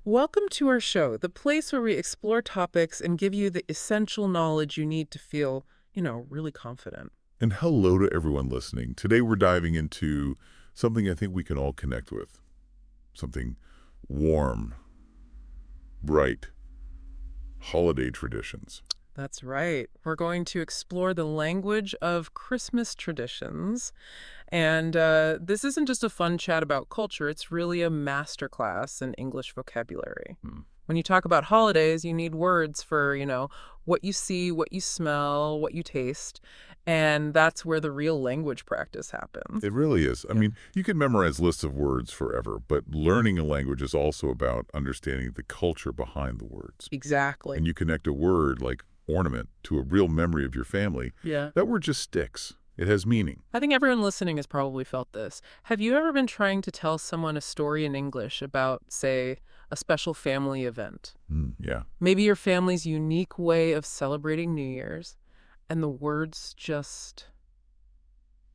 Welcome to our show, the place where we explore topics and give you the essential knowledge you need to feel, really confident. And hello to everyone listening. Today we're diving into something I think we can all connect with. Something warm, bright, holiday traditions. That's right. We're going to explore the language of Christmas traditions. And this isn't just a fun chat about culture, it's really a masterclass in English vocabulary. Hmm. When you talk about holidays, you need words for, what you see, what you smell, what you taste. And that's where the real language practice happens. It really is. I Yeah. mean, you can memorize lists of words forever, but learning a language is also about understanding the culture behind the words. Exactly. And you connect a word like ornament to a real memory of your family. Yeah. That word just sticks. It has meaning. I think everyone listening has probably felt this. Have you ever been trying to tell someone a story in English about, say, a special family event? Yeah. Maybe your family's unique way of celebrating New Year's, and the words just,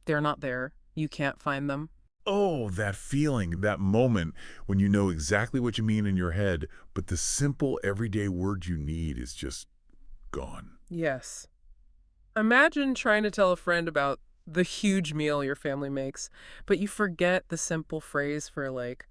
they're not there. You can't find them. Oh, that feeling, that moment when you know exactly what you mean in your head, but the simple everyday word you need is just gone. Yes. Imagine trying to tell a friend about the huge meal your family makes, but you forget the simple phrase for, like,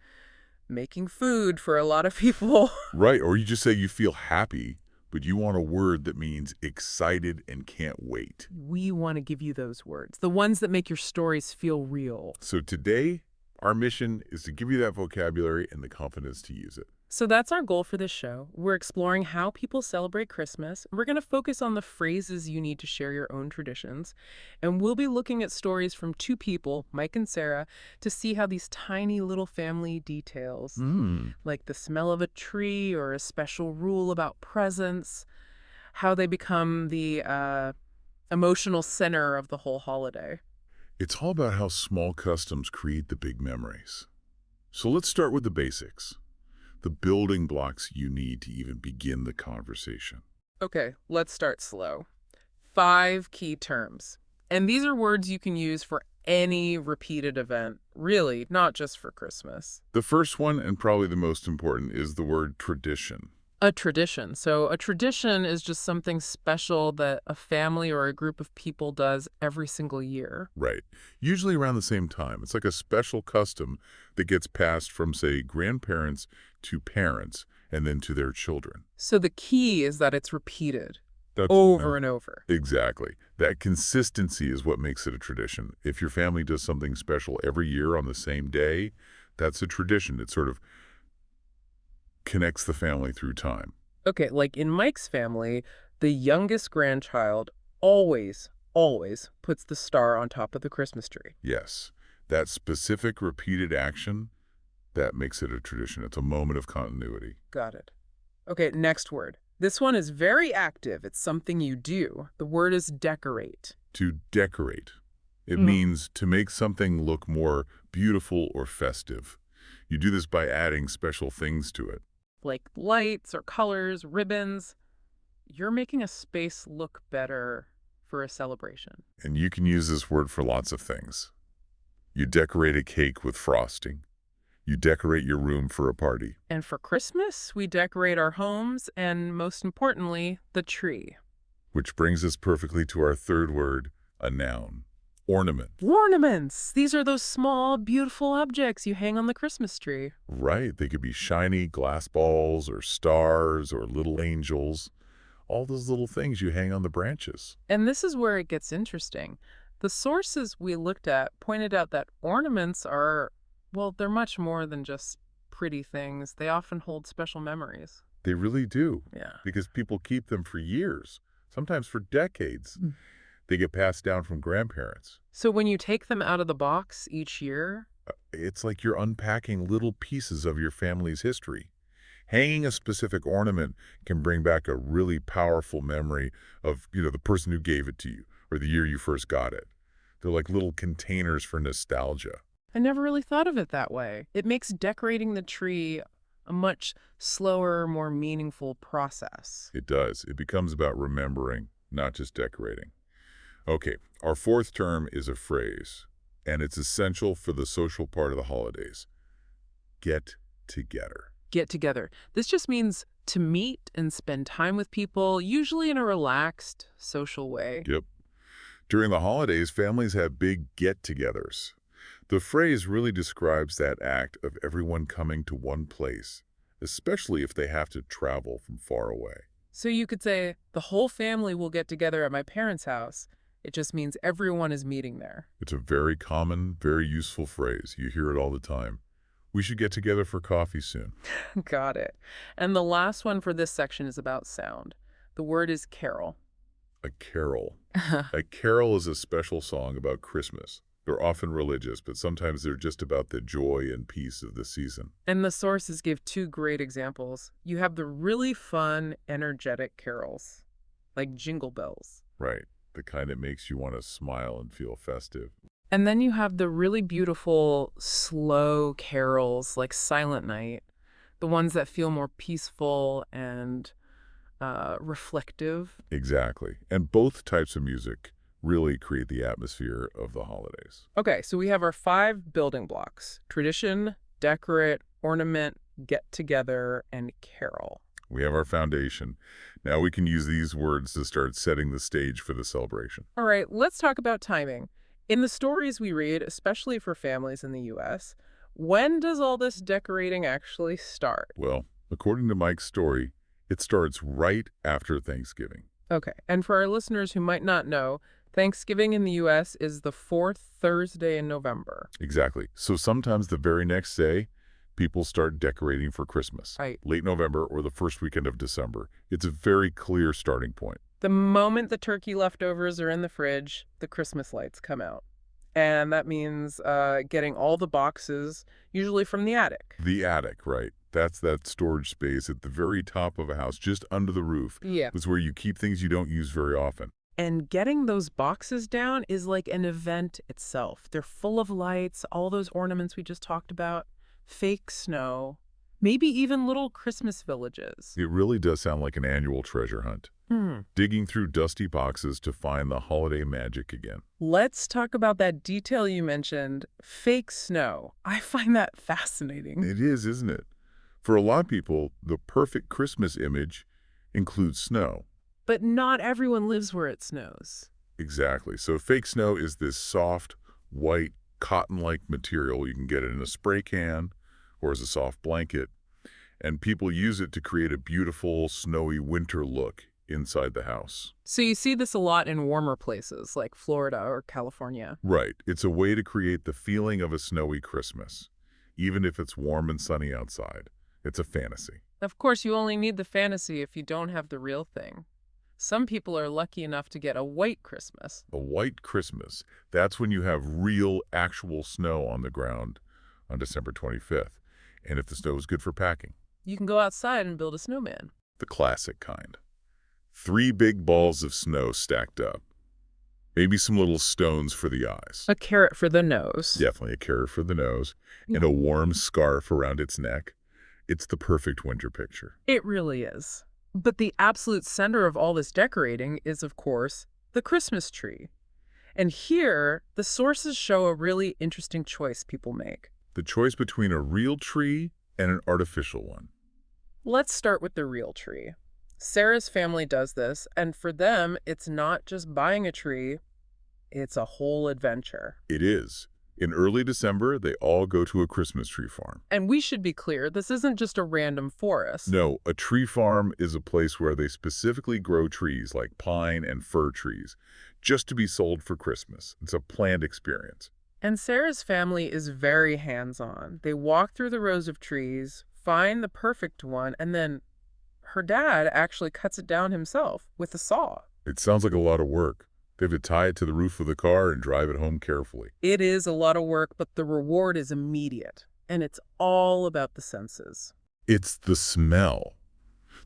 making food for a lot of people. Right, or you just say you feel happy, but you want a word that means excited and can't wait. We want to give you those words, the ones that make your stories feel real. So today, our mission is to give you that vocabulary and the confidence to use it. So that's our goal for this show. We're exploring how people celebrate Christmas. We're going to focus on the phrases you need to share your own traditions. And we'll be looking at stories from two people, Mike and Sarah, to see how these tiny little family details, Hmm. like the smell of a tree or a special rule about presents, how they become the emotional center of the whole holiday. It's all about how small customs create the big memories. So let's start with the basics. The building blocks you need to even begin the conversation. Okay, let's start slow. 5 key terms. And these are words you can use for any repeated event, really, not just for Christmas. The first one, and probably the most important, is the word tradition. A tradition. So, a tradition is just something special that a family or a group of people does every single year. Right. Usually around the same time. It's like a special custom that gets passed from, say, grandparents to parents and then to their children. So, the key is that it's repeated That's over and over. exactly. That consistency is what makes it a tradition. If your family does something special every year on the same day, that's a tradition. It sort of connects the family through time. Okay, like in Mike's family, the youngest grandchild always puts the star on top of the Christmas tree. Yes. That specific repeated action, that makes it a tradition. It's a moment of continuity. Got it. Okay, next word. This one is very active. It's something you do. The word is decorate. To decorate. It Mhm. means to make something look more beautiful or festive. You do this by adding special things to it. Like lights or colors, ribbons. You're making a space look better for a celebration. And you can use this word for lots of things. You decorate a cake with frosting. You decorate your room for a party. And for Christmas, we decorate our homes and, most importantly, the tree. Which brings us perfectly to our third word, a noun. Ornament. Ornaments! These are those small, beautiful objects you hang on the Christmas tree. Right, they could be shiny glass balls or stars or little angels. All those little things you hang on the branches. And this is where it gets interesting. The sources we looked at pointed out that ornaments are, well, they're much more than just pretty things. They often hold special memories. They really do, Yeah. because people keep them for years, sometimes for decades. Mm. They get passed down from grandparents. So when you take them out of the box each year, It's like you're unpacking little pieces of your family's history. Hanging a specific ornament can bring back a really powerful memory of, the person who gave it to you or the year you first got it. They're like little containers for nostalgia. I never really thought of it that way. It makes decorating the tree a much slower, more meaningful process. It does. It becomes about remembering, not just decorating. Okay, our fourth term is a phrase, and it's essential for the social part of the holidays. Get together. Get together. This just means to meet and spend time with people, usually in a relaxed, social way. Yep. During the holidays, families have big get-togethers. The phrase really describes that act of everyone coming to one place, especially if they have to travel from far away. So you could say, the whole family will get together at my parents' house. It just means everyone is meeting there. It's a very common, very useful phrase. You hear it all the time. We should get together for coffee soon. Got it. And the last one for this section is about sound. The word is carol. A carol. A carol is a special song about Christmas. They're often religious, but sometimes they're just about the joy and peace of the season. And the sources give two great examples. You have the really fun, energetic carols, like Jingle Bells. Right. The kind that makes you want to smile and feel festive. And then you have the really beautiful, slow carols like Silent Night, the ones that feel more peaceful and reflective. Exactly. And both types of music really create the atmosphere of the holidays. Okay, so we have our 5 building blocks: tradition, decorate, ornament, get together, and carol. We have our foundation. Now we can use these words to start setting the stage for the celebration. All right, let's talk about timing. In the stories we read, especially for families in the US, when does all this decorating actually start? Well, according to Mike's story, it starts right after Thanksgiving. Okay, and for our listeners who might not know, Thanksgiving in the US is the 4th Thursday in November. Exactly. So sometimes the very next day, people start decorating for Christmas. Right. Late November or the first weekend of December. It's a very clear starting point. The moment the turkey leftovers are in the fridge, the Christmas lights come out. And that means getting all the boxes, usually from the attic. The attic, right. That's that storage space at the very top of a house, just under the roof. Yeah. It's where you keep things you don't use very often. And getting those boxes down is like an event itself. They're full of lights, all those ornaments we just talked about, fake snow, maybe even little Christmas villages. It really does sound like an annual treasure hunt. Digging through dusty boxes to find the holiday magic again. Let's talk about that detail you mentioned, fake snow. I find that fascinating. It is, isn't it? For a lot of people, the perfect Christmas image includes snow. But not everyone lives where it snows. Exactly. So fake snow is this soft, white, cotton-like material. You can get it in a spray can or as a soft blanket. And people use it to create a beautiful, snowy winter look inside the house. So you see this a lot in warmer places like Florida or California. Right. It's a way to create the feeling of a snowy Christmas, even if it's warm and sunny outside. It's a fantasy. Of course, you only need the fantasy if you don't have the real thing. Some people are lucky enough to get a white Christmas. A white Christmas. That's when you have real, actual snow on the ground on December 25th. And if the snow is good for packing. You can go outside and build a snowman. The classic kind. 3 big balls of snow stacked up. Maybe some little stones for the eyes. A carrot for the nose. Definitely a carrot for the nose. And a warm scarf around its neck. It's the perfect winter picture. It really is. But the absolute center of all this decorating is, of course, the Christmas tree. And here, the sources show a really interesting choice people make. The choice between a real tree and an artificial one. Let's start with the real tree. Sarah's family does this, and for them, it's not just buying a tree, it's a whole adventure. It is. In early December, they all go to a Christmas tree farm. And we should be clear, this isn't just a random forest. No, a tree farm is a place where they specifically grow trees like pine and fir trees, just to be sold for Christmas. It's a planned experience. And Sarah's family is very hands-on. They walk through the rows of trees, find the perfect one, and then her dad actually cuts it down himself with a saw. It sounds like a lot of work. They have to tie it to the roof of the car and drive it home carefully. It is a lot of work, but the reward is immediate. And it's all about the senses. It's the smell.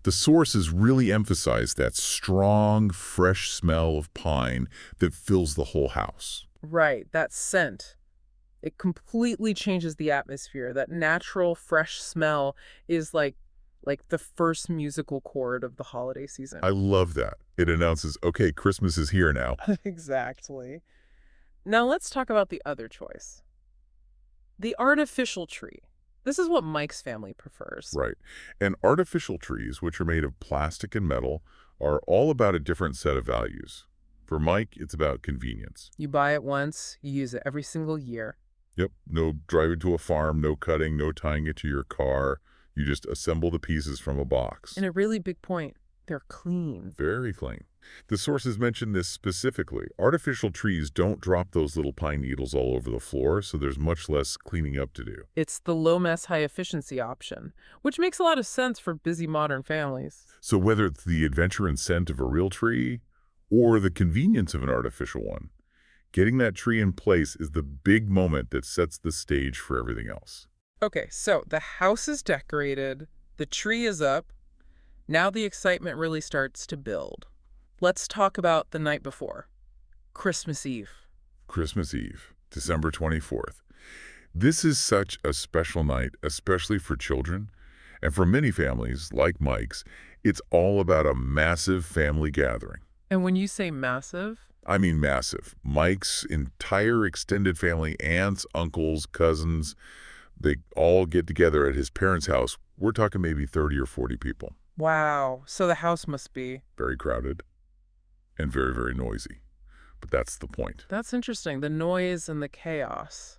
The sources really emphasize that strong, fresh smell of pine that fills the whole house. Right, that scent. It completely changes the atmosphere. That natural, fresh smell is like the first musical chord of the holiday season. I love that. It announces, okay, Christmas is here now. Exactly. Now let's talk about the other choice. The artificial tree. This is what Mike's family prefers. Right. And artificial trees, which are made of plastic and metal, are all about a different set of values. For Mike, it's about convenience. You buy it once, you use it every single year. Yep, no driving to a farm, no cutting, no tying it to your car. You just assemble the pieces from a box. And a really big point, they're clean. Very clean. The sources mention this specifically. Artificial trees don't drop those little pine needles all over the floor, so there's much less cleaning up to do. It's the low-mess, high-efficiency option, which makes a lot of sense for busy modern families. So whether it's the adventure and scent of a real tree or the convenience of an artificial one, getting that tree in place is the big moment that sets the stage for everything else. Okay, so the house is decorated, the tree is up, now the excitement really starts to build. Let's talk about the night before, Christmas Eve. Christmas Eve, December 24th. This is such a special night, especially for children. And for many families, like Mike's, it's all about a massive family gathering. And when you say massive, I mean massive. Mike's entire extended family, aunts, uncles, cousins, they all get together at his parents' house. We're talking maybe 30 or 40 people. wow, so the house must be. Very crowded and very, very noisy. But that's the point. That's interesting, the noise and the chaos.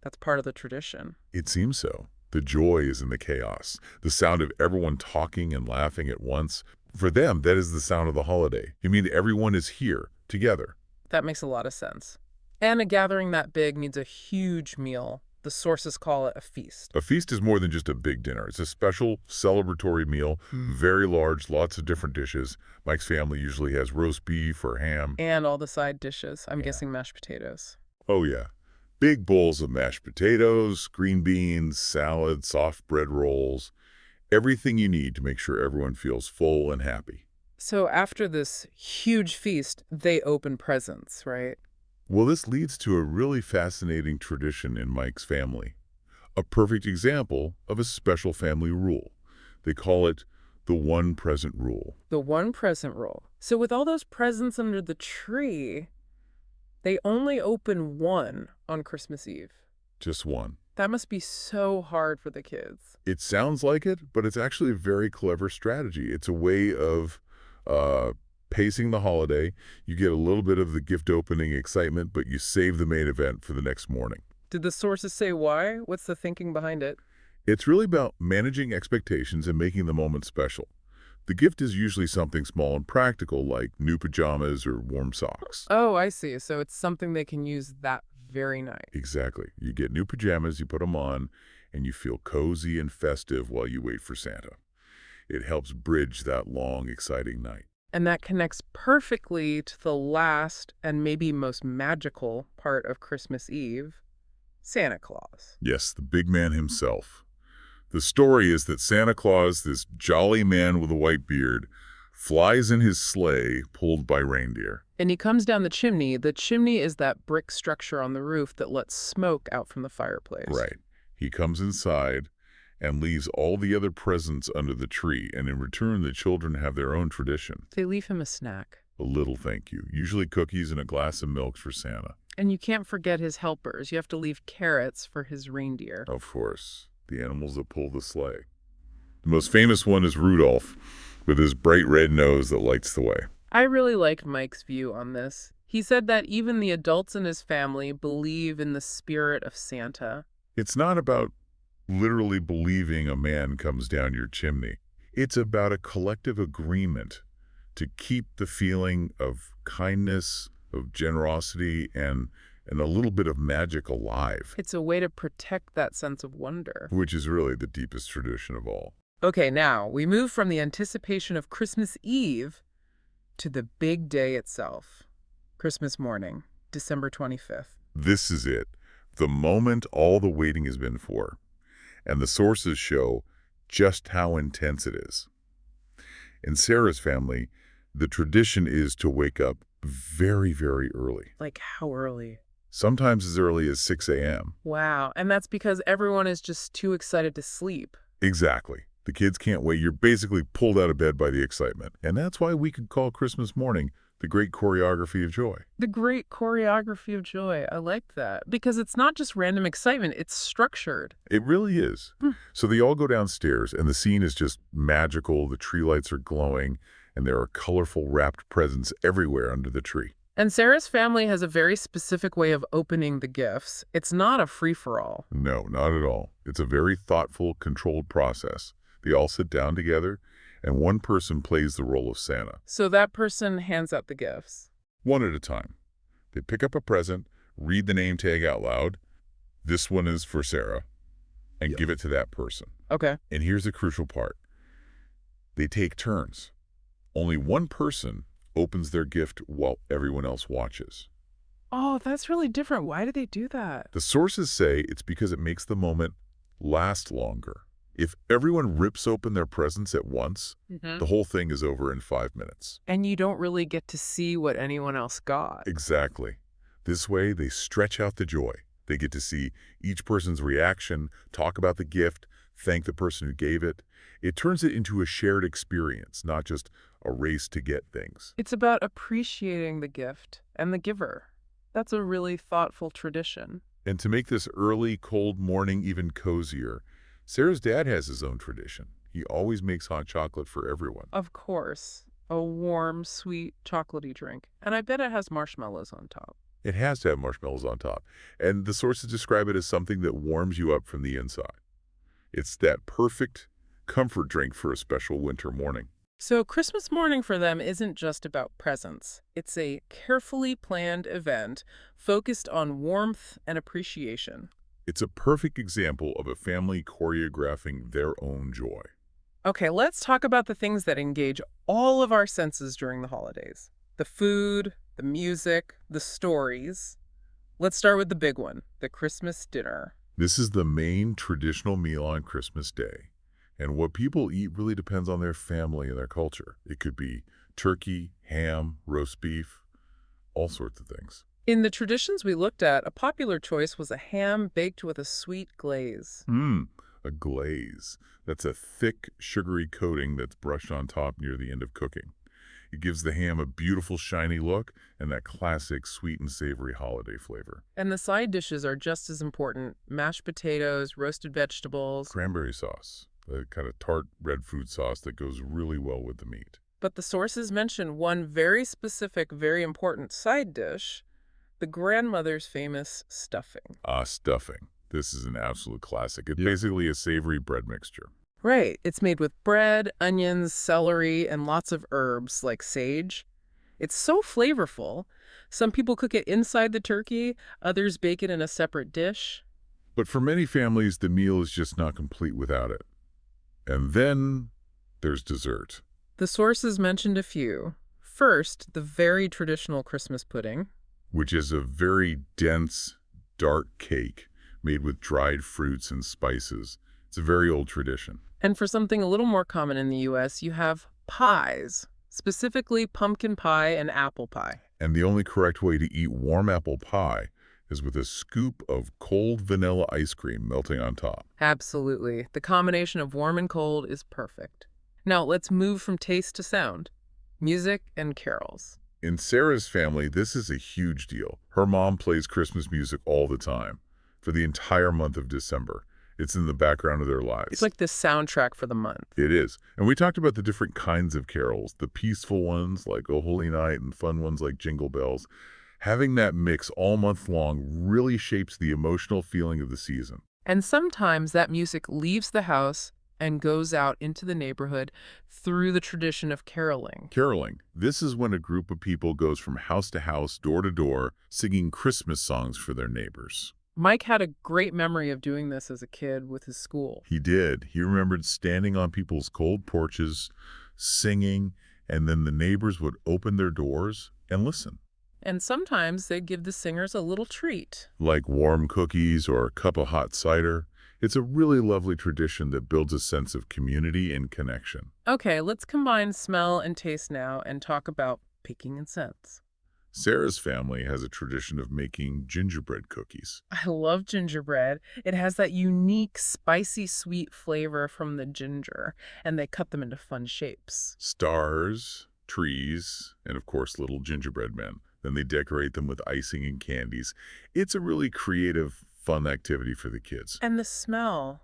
That's part of the tradition. It seems so. The joy is in the chaos, the sound of everyone talking and laughing at once. For them, that is the sound of the holiday. You mean everyone is here, together. That makes a lot of sense. And a gathering that big needs a huge meal. The sources call it a feast. A feast is more than just a big dinner. It's a special celebratory meal, very large, lots of different dishes. Mike's family usually has roast beef or ham. And all the side dishes. I'm Yeah. guessing mashed potatoes. Oh, yeah. Big bowls of mashed potatoes, green beans, salad, soft bread rolls. Everything you need to make sure everyone feels full and happy. So after this huge feast, they open presents, right? Well, this leads to a really fascinating tradition in Mike's family. A perfect example of a special family rule. They call it the one present rule. The one present rule. So with all those presents under the tree, they only open one on Christmas Eve. Just one. That must be so hard for the kids. It sounds like it, but it's actually a very clever strategy. It's a way of pacing the holiday. You get a little bit of the gift opening excitement, but you save the main event for the next morning. Did the sources say why? What's the thinking behind it? It's really about managing expectations and making the moment special. The gift is usually something small and practical, like new pajamas or warm socks. Oh, I see. So it's something they can use that very night. Exactly. You get new pajamas, you put them on, and you feel cozy and festive while you wait for Santa. It helps bridge that long, exciting night. And that connects perfectly to the last and maybe most magical part of Christmas Eve, Santa Claus. Yes, the big man himself. The story is that Santa Claus, this jolly man with a white beard, flies in his sleigh pulled by reindeer. And he comes down the chimney. The chimney is that brick structure on the roof that lets smoke out from the fireplace. Right. He comes inside and leaves all the other presents under the tree, and in return, the children have their own tradition. They leave him a snack. A little thank you, usually cookies and a glass of milk for Santa. And you can't forget his helpers. You have to leave carrots for his reindeer. Of course, the animals that pull the sleigh. The most famous one is Rudolph, with his bright red nose that lights the way. I really liked Mike's view on this. He said that even the adults in his family believe in the spirit of Santa. It's not about literally believing a man comes down your chimney. It's about a collective agreement to keep the feeling of kindness, of generosity, and a little bit of magic alive, It's a way to protect that sense of wonder. which is really the deepest tradition of all. Okay, now we move from the anticipation of Christmas Eve to the big day itself. Christmas morning, December 25th. This is it, the moment all the waiting has been for. And the sources show just how intense it is. In Sarah's family, the tradition is to wake up very, very early, Like how early? sometimes as early as 6 a.m. Wow, and that's because everyone is just too excited to sleep. Exactly. The kids can't wait. You're basically pulled out of bed by the excitement. And that's why we could call Christmas morning The great choreography of joy. The great choreography of joy. I like that. Because it's not just random excitement, it's structured. It really is. Hmm. So they all go downstairs, and the scene is just magical. The tree lights are glowing, and there are colorful wrapped presents everywhere under the tree. And Sarah's family has a very specific way of opening the gifts. It's not a free-for-all. No, not at all. It's a very thoughtful, controlled process. They all sit down together, and one person plays the role of Santa, So that person hands out the gifts. one at a time. They pick up a present, read the name tag out loud. This one is for Sarah, and give it to that person. Okay. And here's the crucial part. They take turns. Only one person opens their gift while everyone else watches. Oh, that's really different. Why do they do that? The sources say it's because it makes the moment last longer. If everyone rips open their presents at once, the whole thing is over in 5 minutes. And you don't really get to see what anyone else got. Exactly. This way, they stretch out the joy. They get to see each person's reaction, talk about the gift, thank the person who gave it. It turns it into a shared experience, not just a race to get things. It's about appreciating the gift and the giver. That's a really thoughtful tradition. And to make this early, cold morning even cozier, Sarah's dad has his own tradition. He always makes hot chocolate for everyone. Of course, a warm, sweet, chocolatey drink. And I bet it has marshmallows on top. It has to have marshmallows on top. And the sources describe it as something that warms you up from the inside. It's that perfect comfort drink for a special winter morning. So Christmas morning for them isn't just about presents. It's a carefully planned event focused on warmth and appreciation. It's a perfect example of a family choreographing their own joy. Okay, let's talk about the things that engage all of our senses during the holidays. The food, the music, the stories. Let's start with the big one, the Christmas dinner. This is the main traditional meal on Christmas Day. And what people eat really depends on their family and their culture. It could be turkey, ham, roast beef, all sorts of things. In the traditions we looked at, a popular choice was a ham baked with a sweet glaze. A glaze. That's a thick, sugary coating that's brushed on top near the end of cooking. It gives the ham a beautiful, shiny look and that classic sweet and savory holiday flavor. And the side dishes are just as important. Mashed potatoes, roasted vegetables. Cranberry sauce, the kind of tart red food sauce that goes really well with the meat. But the sources mention one very specific, very important side dish, the grandmother's famous stuffing. Stuffing. This is an absolute classic. It's basically a savory bread mixture. Right. It's made with bread, onions, celery, and lots of herbs like sage. It's so flavorful. Some people cook it inside the turkey, others bake it in a separate dish. But for many families, the meal is just not complete without it. And then there's dessert. The sources mentioned a few. First, the very traditional Christmas pudding. Which is a very dense, dark cake made with dried fruits and spices. It's a very old tradition. And for something a little more common in the U.S., you have pies, specifically pumpkin pie and apple pie. And the only correct way to eat warm apple pie is with a scoop of cold vanilla ice cream melting on top. Absolutely. The combination of warm and cold is perfect. Now, let's move from taste to sound. Music and carols. In Sarah's family, this is a huge deal. Her mom plays Christmas music all the time, for the entire month of December. It's in the background of their lives. It's like the soundtrack for the month. It is. And we talked about the different kinds of carols, the peaceful ones like O Holy Night and fun ones like Jingle Bells. Having that mix all month long really shapes the emotional feeling of the season. And sometimes that music leaves the house and goes out into the neighborhood through the tradition of caroling. Caroling. This is when a group of people goes from house to house, door to door, singing Christmas songs for their neighbors. Mike had a great memory of doing this as a kid with his school. He did. He remembered standing on people's cold porches, singing, and then the neighbors would open their doors and listen. And sometimes they'd give the singers a little treat. Like warm cookies or a cup of hot cider. It's a really lovely tradition that builds a sense of community and connection. Okay, let's combine smell and taste now and talk about picking and scents. Sarah's family has a tradition of making gingerbread cookies. I love gingerbread. It has that unique, spicy, sweet flavor from the ginger, and they cut them into fun shapes. Stars, trees, and of course little gingerbread men. Then they decorate them with icing and candies. It's a really creative, fun activity for the kids. And the smell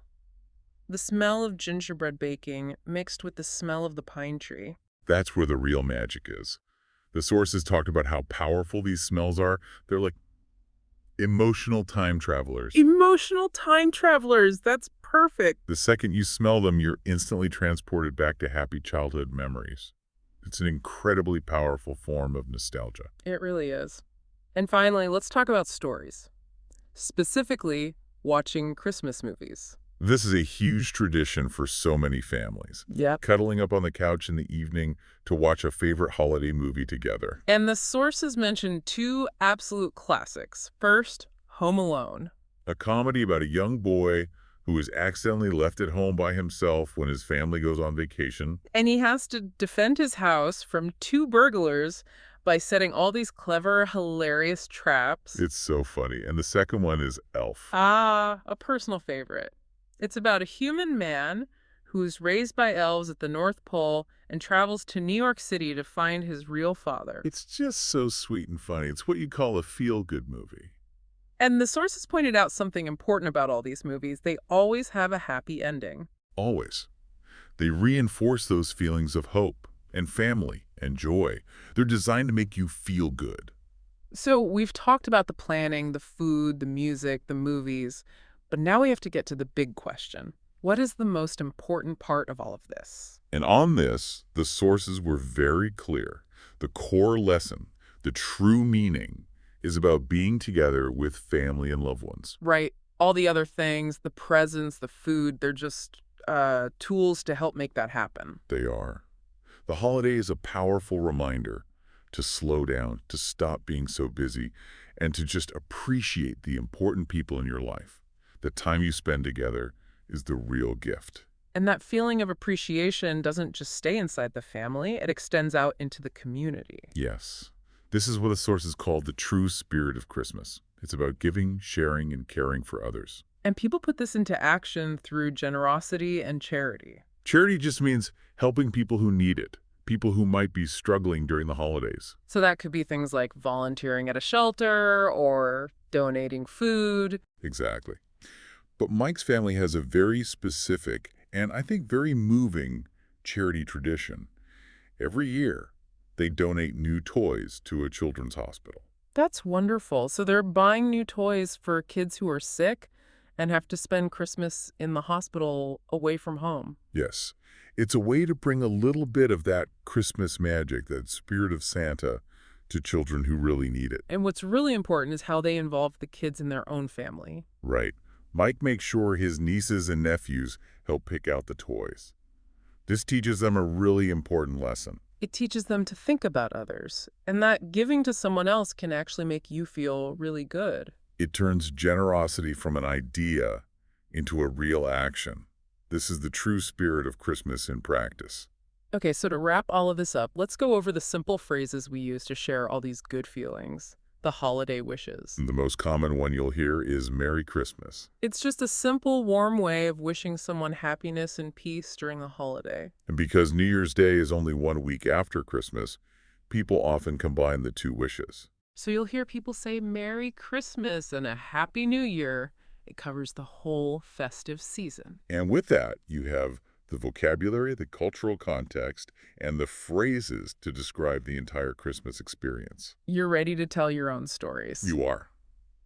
of gingerbread baking mixed with the smell of the pine tree. That's where the real magic is. The sources talked about how powerful these smells are. They're like emotional time travelers. Emotional time travelers, that's perfect. The second you smell them, you're instantly transported back to happy childhood memories. It's an incredibly powerful form of nostalgia. It really is. And finally, let's talk about stories. Specifically, watching Christmas movies. This is a huge tradition for so many families. Yep. Cuddling up on the couch in the evening to watch a favorite holiday movie together. And the sources mention two absolute classics. First, Home Alone. A comedy about a young boy who is accidentally left at home by himself when his family goes on vacation. And he has to defend his house from two burglars by setting all these clever, hilarious traps. It's so funny. And the second one is Elf. Ah, a personal favorite. It's about a human man who's raised by elves at the North Pole and travels to New York City to find his real father. It's just so sweet and funny. It's what you call a feel-good movie. And the sources pointed out something important about all these movies. They always have a happy ending. Always. They reinforce those feelings of hope and family and joy. They're designed to make you feel good. So we've talked about the planning, the food, the music, the movies, but now we have to get to the big question. What is the most important part of all of this? And on this, the sources were very clear. The core lesson, the true meaning, is about being together with family and loved ones. Right. All the other things, the presents, the food, they're just tools to help make that happen. They are. The holiday is a powerful reminder to slow down, to stop being so busy, and to just appreciate the important people in your life. The time you spend together is the real gift. And that feeling of appreciation doesn't just stay inside the family, it extends out into the community. Yes. This is what the sources call the true spirit of Christmas. It's about giving, sharing, and caring for others. And people put this into action through generosity and charity. Charity just means helping people who need it, people who might be struggling during the holidays. So that could be things like volunteering at a shelter or donating food. Exactly. But Mike's family has a very specific and I think very moving charity tradition. Every year, they donate new toys to a children's hospital. That's wonderful. So they're buying new toys for kids who are sick and have to spend Christmas in the hospital away from home. Yes, it's a way to bring a little bit of that Christmas magic, that spirit of Santa, to children who really need it. And what's really important is how they involve the kids in their own family. Right. Mike makes sure his nieces and nephews help pick out the toys. This teaches them a really important lesson. It teaches them to think about others, and that giving to someone else can actually make you feel really good. It turns generosity from an idea into a real action. This is the true spirit of Christmas in practice. Okay, so to wrap all of this up, let's go over the simple phrases we use to share all these good feelings. The holiday wishes. And the most common one you'll hear is Merry Christmas. It's just a simple, warm way of wishing someone happiness and peace during the holiday. And because New Year's Day is only 1 week after Christmas, people often combine the two wishes. So you'll hear people say Merry Christmas and a Happy New Year. It covers the whole festive season. And with that, you have the vocabulary, the cultural context, and the phrases to describe the entire Christmas experience. You're ready to tell your own stories. You are.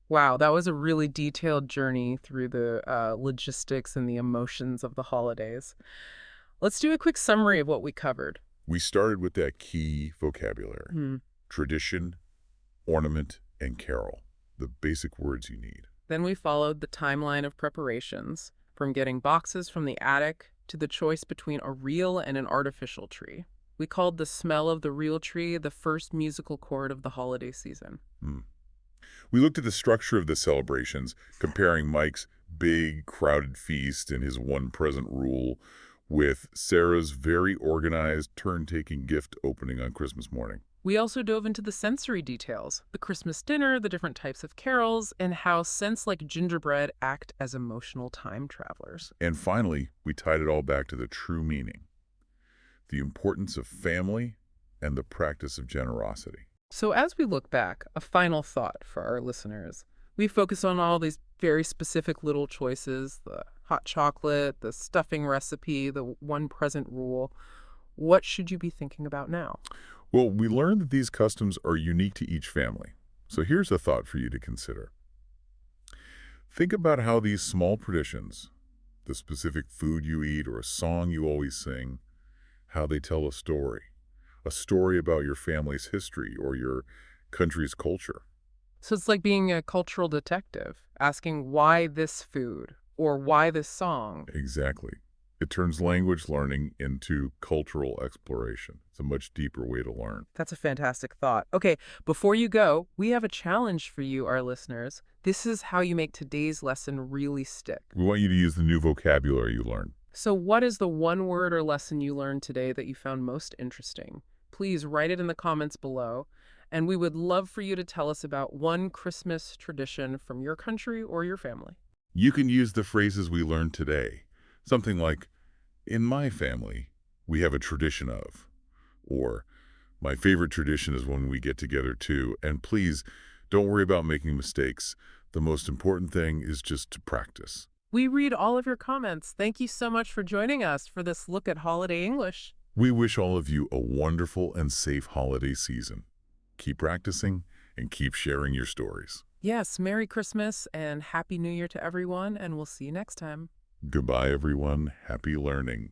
Wow, that was a really detailed journey through the logistics and the emotions of the holidays. Let's do a quick summary of what we covered. We started with that key vocabulary. Tradition, ornament, and carol. The basic words you need. Then we followed the timeline of preparations, from getting boxes from the attic to the choice between a real and an artificial tree. We called the smell of the real tree the first musical chord of the holiday season. We looked at the structure of the celebrations, comparing Mike's big, crowded feast and his one-present rule with Sarah's very organized, turn-taking gift opening on Christmas morning. We also dove into the sensory details, the Christmas dinner, the different types of carols, and how scents like gingerbread act as emotional time travelers. And finally, we tied it all back to the true meaning, the importance of family and the practice of generosity. So as we look back, a final thought for our listeners. We focus on all these very specific little choices, the hot chocolate, the stuffing recipe, the one present rule. What should you be thinking about now? Well, we learned that these customs are unique to each family. So here's a thought for you to consider. Think about how these small traditions, the specific food you eat or a song you always sing, how they tell a story about your family's history or your country's culture. So it's like being a cultural detective, asking why this food or why this song. Exactly. It turns language learning into cultural exploration. It's a much deeper way to learn. That's a fantastic thought. Okay, before you go, we have a challenge for you, our listeners. This is how you make today's lesson really stick. We want you to use the new vocabulary you learned. So, what is the one word or lesson you learned today that you found most interesting? Please write it in the comments below. And we would love for you to tell us about one Christmas tradition from your country or your family. You can use the phrases we learned today. Something like, in my family, we have a tradition of, or my favorite tradition is when we get together too. And please, don't worry about making mistakes. The most important thing is just to practice. We read all of your comments. Thank you so much for joining us for this look at holiday English. We wish all of you a wonderful and safe holiday season. Keep practicing and keep sharing your stories. Yes, Merry Christmas and Happy New Year to everyone, and we'll see you next time. Goodbye, everyone. Happy learning.